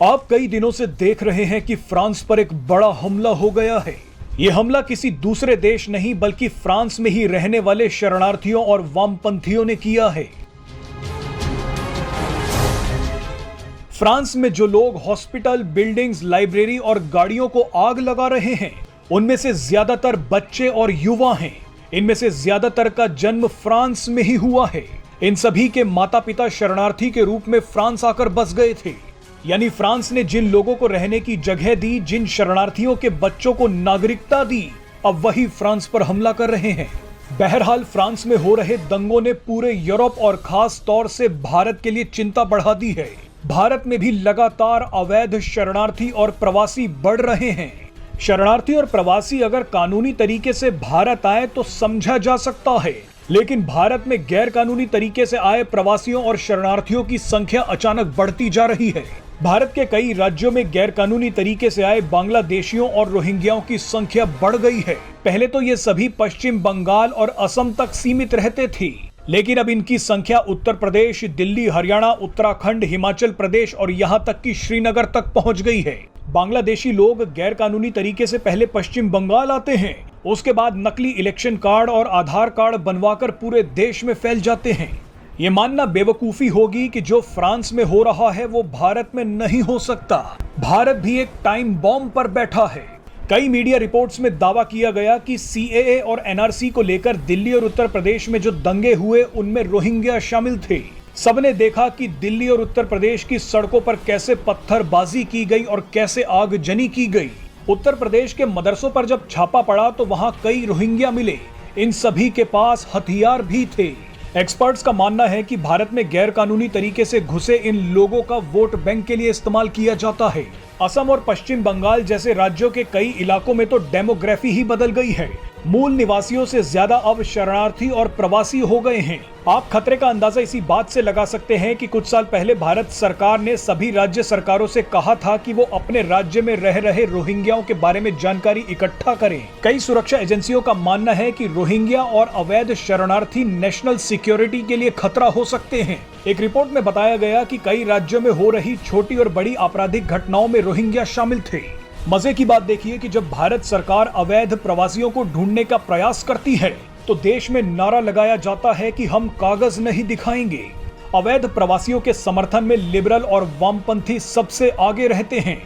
आप कई दिनों से देख रहे हैं कि फ्रांस पर एक बड़ा हमला हो गया है। यह हमला किसी दूसरे देश नहीं बल्कि फ्रांस में ही रहने वाले शरणार्थियों और वामपंथियों ने किया है। फ्रांस में जो लोग हॉस्पिटल, बिल्डिंग्स, लाइब्रेरी और गाड़ियों को आग लगा रहे हैं, उनमें से ज्यादातर बच्चे और युवा हैं। इनमें से ज्यादातर का जन्म फ्रांस में ही हुआ है। इन सभी के माता पिता शरणार्थी के रूप में फ्रांस आकर बस गए थे। यानी फ्रांस ने जिन लोगों को रहने की जगह दी, जिन शरणार्थियों के बच्चों को नागरिकता दी, अब वही फ्रांस पर हमला कर रहे हैं। बहरहाल फ्रांस में हो रहे दंगों ने पूरे यूरोप और खास तौर से भारत के लिए चिंता बढ़ा दी है। भारत में भी लगातार अवैध शरणार्थी और प्रवासी बढ़ रहे हैं। शरणार्थी और प्रवासी अगर कानूनी तरीके से भारत आए तो समझा जा सकता है, लेकिन भारत में गैर कानूनी तरीके से आए प्रवासियों और शरणार्थियों की संख्या अचानक बढ़ती जा रही है। भारत के कई राज्यों में गैर कानूनी तरीके से आए बांग्लादेशियों और रोहिंग्याओं की संख्या बढ़ गई है। पहले तो ये सभी पश्चिम बंगाल और असम तक सीमित रहते थे, लेकिन अब इनकी संख्या उत्तर प्रदेश, दिल्ली, हरियाणा, उत्तराखंड, हिमाचल प्रदेश और यहां तक कि श्रीनगर तक पहुंच गई है। बांग्लादेशी लोग गैर कानूनी तरीके से पहले पश्चिम बंगाल आते हैं, उसके बाद नकली इलेक्शन कार्ड और आधार कार्ड बनवाकर पूरे देश में फैल जाते हैं। ये मानना बेवकूफी होगी कि जो फ्रांस में हो रहा है वो भारत में नहीं हो सकता। भारत भी एक टाइम बॉम्ब पर बैठा है। कई मीडिया रिपोर्ट्स में दावा किया गया कि सीएए और एनआरसी को लेकर दिल्ली और उत्तर प्रदेश में जो दंगे हुए उनमें रोहिंग्या शामिल थे। सबने देखा कि दिल्ली और उत्तर प्रदेश की सड़कों पर कैसे पत्थरबाजी की गई और कैसे आगजनी की गई। उत्तर प्रदेश के मदरसों पर जब छापा पड़ा तो वहां कई रोहिंग्या मिले। इन सभी के पास हथियार भी थे। एक्सपर्ट्स का मानना है कि भारत में गैर कानूनी तरीके से घुसे इन लोगों का वोट बैंक के लिए इस्तेमाल किया जाता है। असम और पश्चिम बंगाल जैसे राज्यों के कई इलाकों में तो डेमोग्राफी ही बदल गई है। मूल निवासियों से ज्यादा अब शरणार्थी और प्रवासी हो गए हैं। आप खतरे का अंदाजा इसी बात से लगा सकते हैं कि कुछ साल पहले भारत सरकार ने सभी राज्य सरकारों से कहा था कि वो अपने राज्य में रह रहे रोहिंग्याओं के बारे में जानकारी इकट्ठा करें। कई सुरक्षा एजेंसियों का मानना है कि रोहिंग्या और अवैध शरणार्थी नेशनल सिक्योरिटी के लिए खतरा हो सकते हैं। एक रिपोर्ट में बताया गया कि कई राज्यों में हो रही छोटी और बड़ी आपराधिक घटनाओं में रोहिंग्या शामिल थे। मजे की बात देखिए कि जब भारत सरकार अवैध प्रवासियों को ढूंढने का प्रयास करती है तो देश में नारा लगाया जाता है कि हम कागज नहीं दिखाएंगे। अवैध प्रवासियों के समर्थन में लिबरल और वामपंथी सबसे आगे रहते हैं,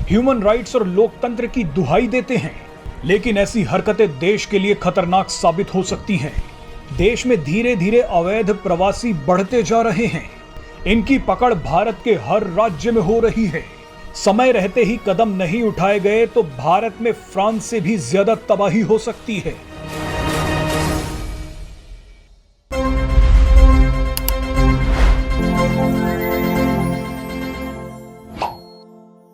ह्यूमन राइट्स और लोकतंत्र की दुहाई देते हैं। लेकिन ऐसी हरकतें देश के लिए खतरनाक साबित हो सकती हैं। देश में धीरे धीरे अवैध प्रवासी बढ़ते जा रहे हैं। इनकी पकड़ भारत के हर राज्य में हो रही है। समय रहते ही कदम नहीं उठाए गए तो भारत में फ्रांस से भी ज्यादा तबाही हो सकती है।